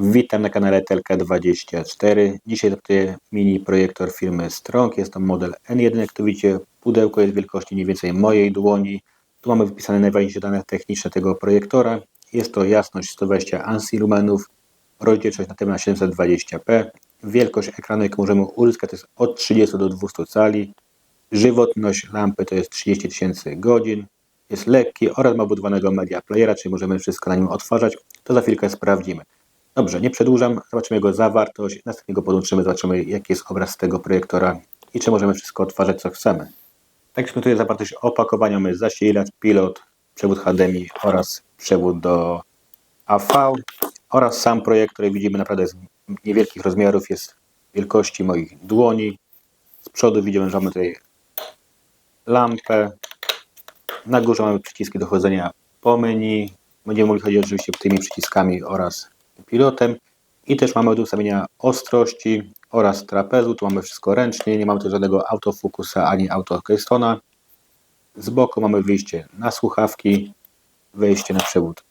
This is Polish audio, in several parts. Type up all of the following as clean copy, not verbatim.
Witam na kanale Telka24. Dzisiaj traktuję mini projektor firmy Strong. Jest to model N1. Jak tu widzicie, pudełko jest wielkości mniej więcej mojej dłoni. Tu mamy wypisane najważniejsze dane techniczne tego projektora. Jest to jasność 120 ANSI lumenów, rozdzielczość na temat 720p. Wielkość ekranu, jaką możemy uzyskać, to jest od 30 do 200 cali. Żywotność lampy to jest 30 000 godzin. Jest lekki oraz ma budowanego media playera, czyli możemy wszystko na nim odtwarzać. To za chwilkę sprawdzimy. Dobrze, nie przedłużam, zobaczymy jego zawartość, następnie go podłączymy, zobaczymy jaki jest obraz tego projektora i czy możemy wszystko odtwarzać co chcemy. Tak, tu jest zawartość opakowania, mamy zasilacz, pilot, przewód HDMI oraz przewód do AV oraz sam projektor, jak widzimy, naprawdę jest niewielkich rozmiarów, jest wielkości moich dłoni. Z przodu widzimy, że mamy tutaj lampę, na górze mamy przyciski do chodzenia po menu, będziemy mogli chodzić oczywiście tymi przyciskami oraz pilotem i też mamy do ustawienia ostrości oraz trapezu. Tu mamy wszystko ręcznie, nie mamy tu żadnego autofokusa ani autokestona. Z boku mamy wyjście na słuchawki, wejście na przewód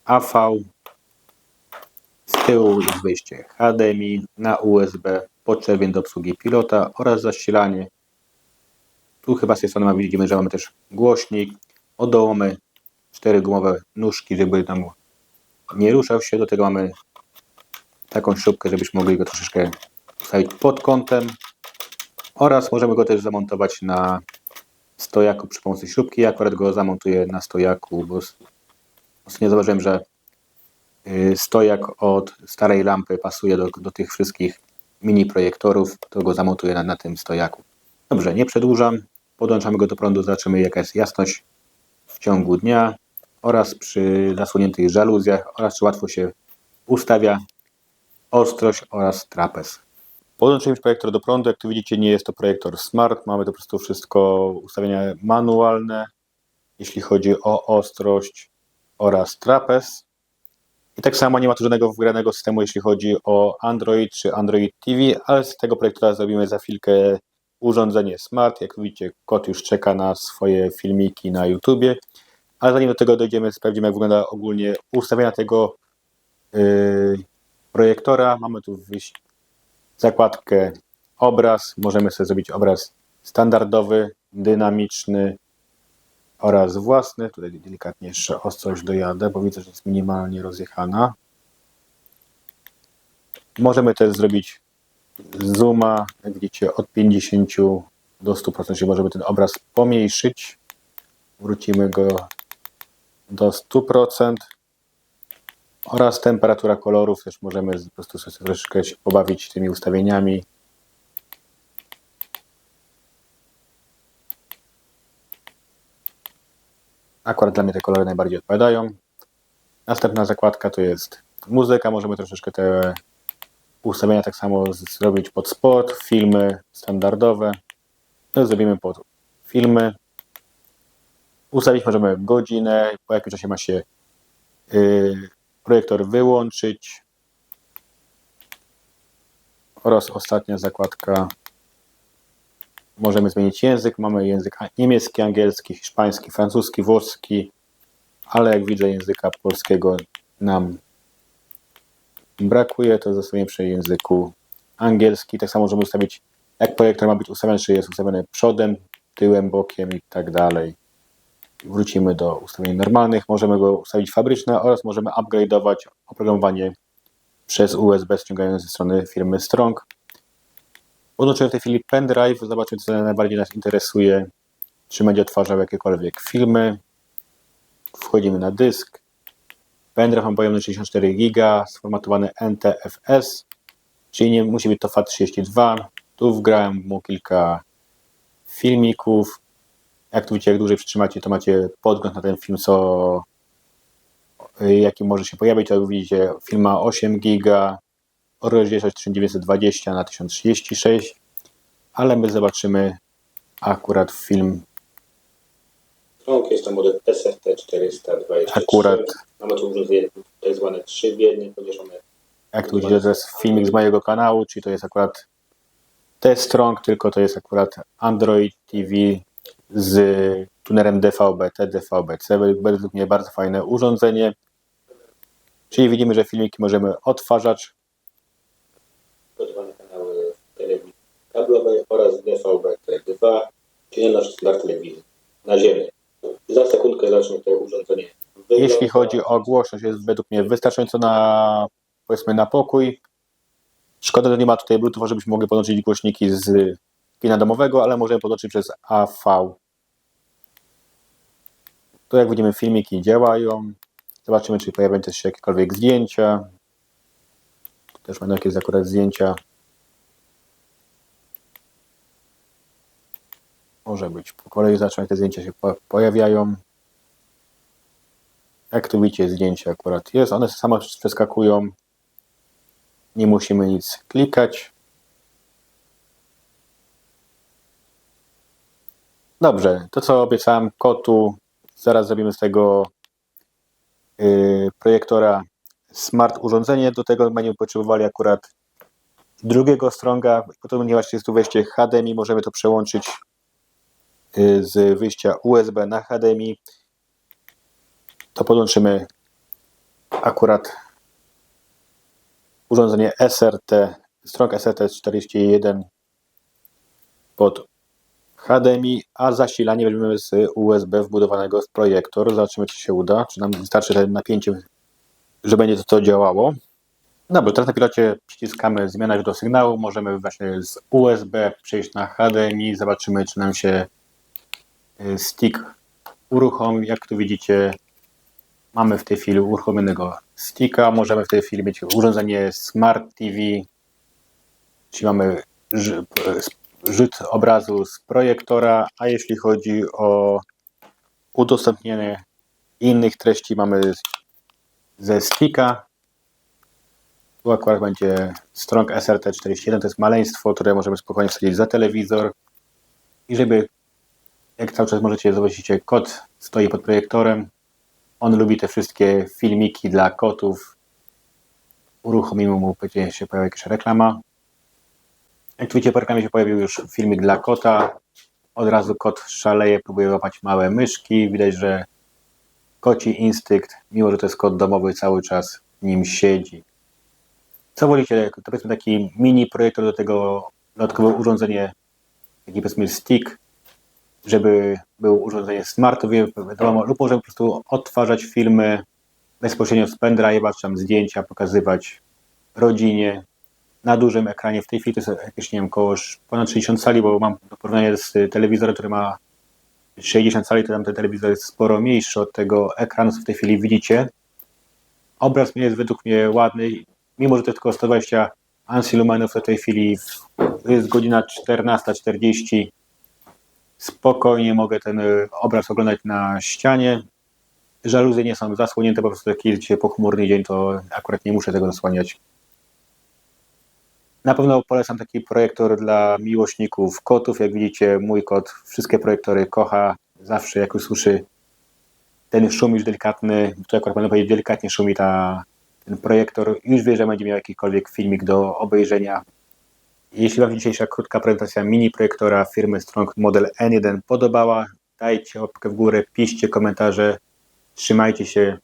AV, z tyłu jest wyjście HDMI na USB, podczerwień do obsługi pilota oraz zasilanie. Tu chyba z tej strony widzimy, że mamy też głośnik, od dołu mamy 4 gumowe nóżki, żeby tam nie ruszał się. Do tego mamy taką śrubkę, żebyśmy mogli go troszeczkę ustawić pod kątem oraz możemy go też zamontować na stojaku przy pomocy śrubki. Ja akurat go zamontuję na stojaku, bo ostatnio zauważyłem, że stojak od starej lampy pasuje do tych wszystkich mini projektorów, to go zamontuję na tym stojaku. Dobrze, nie przedłużam, podłączamy go do prądu, zobaczymy jaka jest jasność w ciągu dnia oraz przy zasłoniętych żaluzjach oraz czy łatwo się ustawia ostrość oraz trapez. Podłączyłem projektor do prądu, jak tu widzicie nie jest to projektor smart, mamy to po prostu wszystko ustawienia manualne, jeśli chodzi o ostrość oraz trapez. I tak samo nie ma tu żadnego wgranego systemu, jeśli chodzi o Android czy Android TV, ale z tego projektora zrobimy za chwilkę urządzenie smart. Jak widzicie, kot już czeka na swoje filmiki na YouTubie. Ale zanim do tego dojdziemy, sprawdzimy jak wygląda ogólnie ustawienia tego projektora. Mamy tu zakładkę obraz. Możemy sobie zrobić obraz standardowy, dynamiczny oraz własny. Tutaj delikatnie jeszcze ostrość dojadę, bo widzę, że jest minimalnie rozjechana. Możemy też zrobić zooma, jak widzicie, od 50 do 100%, czyli możemy ten obraz pomniejszyć. Wrócimy go do 100% oraz temperatura kolorów, też możemy po prostu sobie troszeczkę się pobawić tymi ustawieniami. Akurat dla mnie te kolory najbardziej odpowiadają. Następna zakładka to jest muzyka, możemy troszeczkę te ustawienia tak samo zrobić pod sport, filmy standardowe. To zrobimy pod filmy. Ustawić możemy godzinę, po jakim czasie ma się projektor wyłączyć. Oraz ostatnia zakładka. Możemy zmienić język. Mamy język niemiecki, angielski, hiszpański, francuski, włoski. Ale jak widzę języka polskiego nam brakuje, to zostawiamy przy języku angielski. Tak samo możemy ustawić, jak projektor ma być ustawiony, czy jest ustawiony przodem, tyłem, bokiem i tak dalej. Wrócimy do ustawień normalnych, możemy go ustawić fabryczne oraz możemy upgrade'ować oprogramowanie przez USB ściągając ze strony firmy Strong. Podłączyłem w tej chwili pendrive, zobaczymy co najbardziej nas interesuje, czy będzie odtwarzał jakiekolwiek filmy. Wchodzimy na dysk. Pendrive mam pojemność 64 GB, sformatowany NTFS, czyli nie musi być to FAT32. Tu wgrałem mu kilka filmików. Jak tu widzicie, jak dłużej przytrzymacie, to macie podgląd na ten film, jaki może się pojawić. Jak widzicie, film ma 8 GB, rozdzielczość 1920 na 1036, ale my zobaczymy akurat film. Jest to model SFT 423. Akurat mamy tu urządzenie tak zwane 3 w 1, ponieważ one... Jak tu widzicie, to jest filmik z mojego kanału, czyli to jest akurat T-Strong, tylko to jest akurat Android TV z tunerem DVB-T, DVB-C. Według mnie bardzo fajne urządzenie. Czyli widzimy, że filmiki możemy odtwarzać. Używane kanały telewizji kablowej oraz DVB-T2, czyli nasz smart telewizji naziemny. Za sekundkę zacznie to urządzenie wyglądać. Jeśli chodzi o głośność, jest według mnie wystarczająco na, powiedzmy, na pokój. Szkoda, że nie ma tutaj Bluetooth, żebyśmy mogli podłączyć głośniki z kina domowego, ale możemy podłączyć przez AV. Tu jak widzimy, filmiki działają. Zobaczymy, czy pojawią się jakiekolwiek zdjęcia. Tu też będą jakieś akurat zdjęcia. Może być. Po kolei zobaczymy, jak te zdjęcia się pojawiają. Jak tu widzicie, zdjęcie akurat jest. One same przeskakują. Nie musimy nic klikać. Dobrze, to co obiecałem kotu, zaraz zrobimy z tego projektora smart urządzenie. Do tego będziemy potrzebowali akurat drugiego stronga, ponieważ jest tu wejście HDMI, możemy to przełączyć z wyjścia USB na HDMI. To podłączymy akurat urządzenie SRT, strong SRT41 pod HDMI, a zasilanie weźmiemy z USB wbudowanego w projektor. Zobaczymy, czy się uda, czy nam wystarczy ten napięcie, że będzie to działało. Dobra, teraz na pilocie przyciskamy zmiana do sygnału. Możemy właśnie z USB przejść na HDMI. Zobaczymy, czy nam się stick uruchomi. Jak tu widzicie, mamy w tej chwili uruchomionego sticka. Możemy w tej chwili mieć urządzenie Smart TV, czyli mamy rzut obrazu z projektora, a jeśli chodzi o udostępnienie innych treści, mamy ze sticka. Tu akurat będzie Strong SRT41, to jest maleństwo, które możemy spokojnie wsadzić za telewizor. I żeby, jak cały czas możecie zobaczyć, kot stoi pod projektorem. On lubi te wszystkie filmiki dla kotów. Uruchomimy mu, będzie się pojawi jakaś reklama. Jak widzicie, po reklamie się pojawił już filmik dla kota. Od razu kot szaleje, próbuje łapać małe myszki. Widać, że koci instynkt, mimo że to jest kot domowy, cały czas w nim siedzi. Co wolicie? To powiedzmy taki mini projektor, do tego dodatkowe urządzenie, taki powiedzmy stick, żeby było urządzenie smartowe, wiadomo, lub możemy po prostu odtwarzać filmy bezpośrednio z pendrive'a, czy tam zdjęcia pokazywać rodzinie na dużym ekranie. W tej chwili to jest jakieś, nie wiem, około ponad 60 cali, bo mam do porównania z telewizorem, który ma 60 cali, to tam ten telewizor jest sporo mniejszy od tego ekranu, co w tej chwili widzicie. Obraz jest według mnie ładny, mimo że to jest tylko 120 ANSI lumenów, to w tej chwili jest godzina 14:40. Spokojnie mogę ten obraz oglądać na ścianie. Żaluzje nie są zasłonięte, po prostu jak jest dzisiaj pochmurny dzień, to akurat nie muszę tego zasłaniać. Na pewno polecam taki projektor dla miłośników kotów. Jak widzicie, mój kot wszystkie projektory kocha. Zawsze jak usłyszy ten szum już delikatny, tu akurat będę powiedzieć, delikatnie szumi ten projektor, już wie, że będzie miał jakikolwiek filmik do obejrzenia. Jeśli Wam dzisiejsza krótka prezentacja mini projektora firmy Strong Model N1 podobała, dajcie łapkę w górę, piszcie komentarze, trzymajcie się,